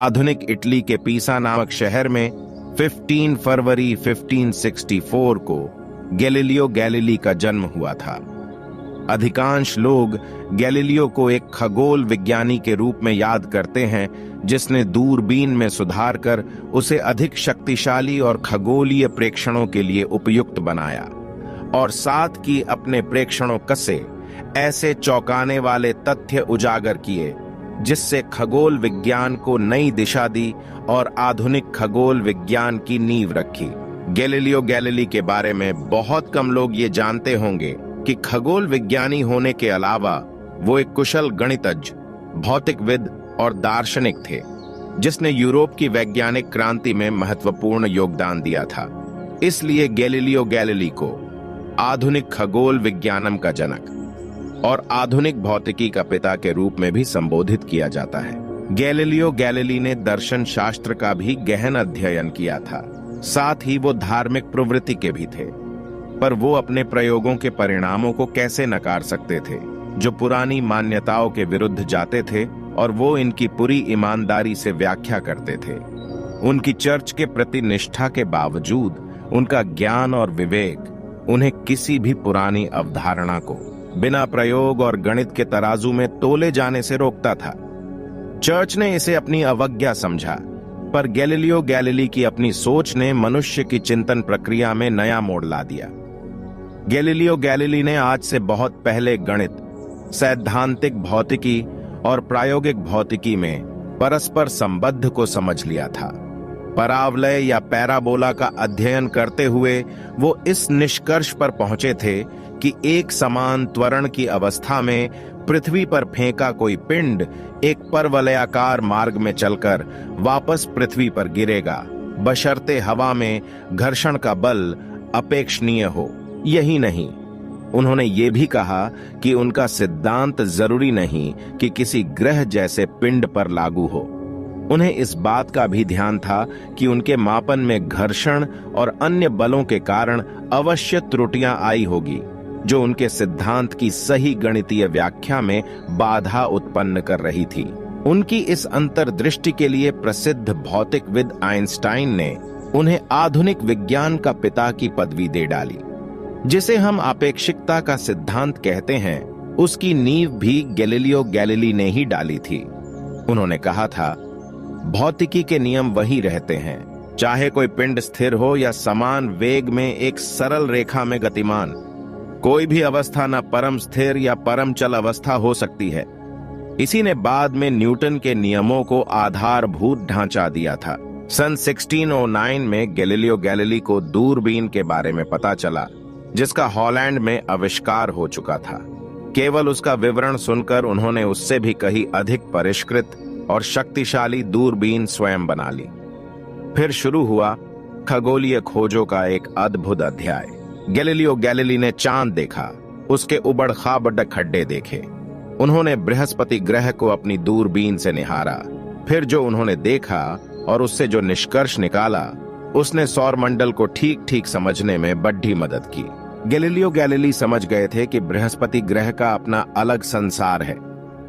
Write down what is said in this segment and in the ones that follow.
आधुनिक इटली के पीसा नामक शहर में 15 फरवरी 1564 को गैलीलियो गैलीली का जन्म हुआ था। अधिकांश लोग गैलीलियो को एक खगोल विज्ञानी के रूप में याद करते हैं जिसने दूरबीन में सुधार कर उसे अधिक शक्तिशाली और खगोलीय प्रेक्षणों के लिए उपयुक्त बनाया और साथ ही अपने प्रेक्षणों कसे ऐसे चौंकाने वाले तथ्य उजागर किए जिससे खगोल विज्ञान को नई दिशा दी और आधुनिक खगोल विज्ञान की नींव रखी। गैलीलियो गैलीली के बारे में बहुत कम लोग ये जानते होंगे कि खगोल विज्ञानी होने के अलावा वो एक कुशल गणितज्ञ, भौतिकविद और दार्शनिक थे जिसने यूरोप की वैज्ञानिक क्रांति में महत्वपूर्ण योगदान दिया था। इसलिए गैलीलियो गैलीली को आधुनिक खगोल विज्ञानम का जनक और आधुनिक भौतिकी का पिता के रूप में भी संबोधित किया जाता है। गैलीलियो गैलीली ने दर्शन शास्त्र का भी गहन अध्ययन किया था, साथ ही वो धार्मिक प्रवृत्ति के भी थे, पर वो अपने प्रयोगों के परिणामों को कैसे नकार सकते थे जो पुरानी मान्यताओं के विरुद्ध जाते थे, और वो इनकी पूरी ईमानदारी से व्याख्या करते थे। उनकी चर्च के प्रति निष्ठा के बावजूद उनका ज्ञान और विवेक उन्हें किसी भी पुरानी अवधारणा को बिना प्रयोग और गणित के तराजू में तोले जाने से रोकता था। चर्च ने इसे अपनी अवज्ञा समझा, पर गैलीलियो गैलीली की अपनी सोच ने मनुष्य की चिंतन प्रक्रिया में नया मोड़ ला दिया। गैलीलियो गैलीली ने आज से बहुत पहले गणित, सैद्धांतिक भौतिकी और प्रायोगिक भौतिकी में परस्पर संबद्ध को समझ लिया था। परावलय या पैराबोला का अध्ययन करते हुए वो इस निष्कर्ष पर पहुंचे थे कि एक समान त्वरण की अवस्था में पृथ्वी पर फेंका कोई पिंड एक परवलयाकार मार्ग में चलकर वापस पृथ्वी पर गिरेगा, बशर्ते हवा में घर्षण का बल अपेक्षणीय हो। यही नहीं, उन्होंने ये भी कहा कि उनका सिद्धांत जरूरी नहीं कि किसी ग्रह जैसे पिंड पर लागू हो। उन्हें इस बात का भी ध्यान था कि उनके मापन में घर्षण और अन्य बलों के कारण अवश्य त्रुटियां आई होगी जो उनके सिद्धांत की सही गणितीय व्याख्या में बाधा उत्पन्न कर रही थी। उनकी इस अंतर्दृष्टि के लिए प्रसिद्ध भौतिकविद आइंस्टाइन ने उन्हें आधुनिक विज्ञान का पिता की पदवी दे डाली। जिसे हम आपेक्षिकता का सिद्धांत कहते हैं, उसकी नींव भी गैलीलियो गैलीली ने ही डाली थी। उन्होंने कहा था, भौतिकी के नियम वही रहते हैं, चाहे कोई पिंड स्थिर हो या समान वेग में एक सरल रेखा में गतिमान। कोई भी अवस्था न परम स्थिर या परम चल अवस्था हो सकती है। इसी ने बाद में न्यूटन के नियमों को आधारभूत ढांचा दिया था। सन 1609 में गैलीलियो गैलीली को दूरबीन के बारे में पता चला, जिसका हॉलैंड में आविष्कार हो चुका था। केवल उसका विवरण सुनकर उन्होंने उससे भी कहीं अधिक परिष्कृत और शक्तिशाली दूरबीन स्वयं बना ली। फिर शुरू हुआ खगोलीय खोजों का एक अद्भुत अध्याय। गैलीलियो गैलीली ने चांद देखा, उसके उबड़ खाबड़ खड्डे देखे। उन्होंने बृहस्पति ग्रह को अपनी दूरबीन से निहारा। फिर जो उन्होंने देखा और उससे जो निष्कर्ष निकाला, उसने सौरमंडल को ठीक ठीक समझने में बड़ी मदद की। गैलीलियो गैलीली समझ गए थे कि बृहस्पति ग्रह का अपना अलग संसार है।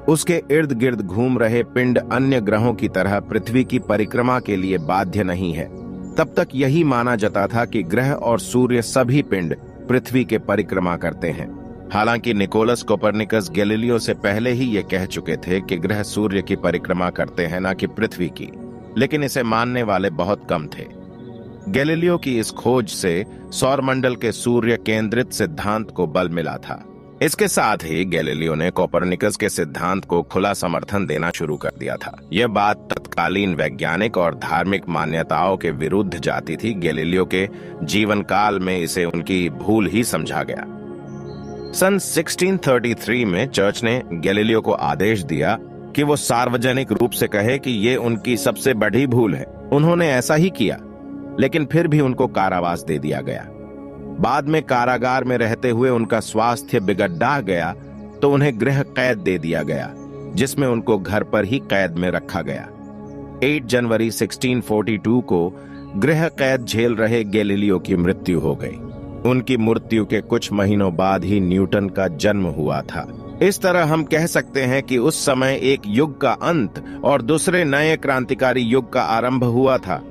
उसके इर्द गिर्द घूम रहे पिंड अन्य ग्रहों की तरह पृथ्वी की परिक्रमा के लिए बाध्य नहीं है। तब तक यही माना जाता था कि ग्रह और सूर्य सभी पिंड पृथ्वी के परिक्रमा करते हैं। हालांकि निकोलस कोपरनिकस गैलीलियो से पहले ही ये कह चुके थे कि ग्रह सूर्य की परिक्रमा करते हैं, न कि पृथ्वी की, लेकिन इसे मानने वाले बहुत कम थे। गैलीलियो की इस खोज से सौरमंडल के सूर्य केंद्रित सिद्धांत को बल मिला था। इसके साथ ही गैलीलियो ने कोपरनिकस के सिद्धांत को खुला समर्थन देना शुरू कर दिया था। यह बात तत्कालीन वैज्ञानिक और धार्मिक मान्यताओं के विरुद्ध जाती थी। गैलीलियो के जीवन काल में इसे उनकी भूल ही समझा गया। सन 1633 में चर्च ने गैलीलियो को आदेश दिया कि वो सार्वजनिक रूप से कहे कि ये उनकी सबसे बड़ी भूल है। उन्होंने ऐसा ही किया, लेकिन फिर भी उनको कारावास दे दिया गया। बाद में कारागार में रहते हुए उनका स्वास्थ्य बिगड़ गया तो उन्हें गृह कैद दे दिया गया, जिसमें उनको घर पर ही कैद में रखा गया। 8 जनवरी 1642 को गृह कैद झेल रहे गैलीलियो की मृत्यु हो गई। उनकी मृत्यु के कुछ महीनों बाद ही न्यूटन का जन्म हुआ था। इस तरह हम कह सकते हैं कि उस समय एक युग का अंत और दूसरे नए क्रांतिकारी युग का आरंभ हुआ था।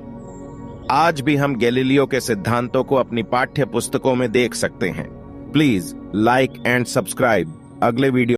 आज भी हम गैलीलियो के सिद्धांतों को अपनी पाठ्य पुस्तकों में देख सकते हैं। Please like and subscribe. अगले वीडियो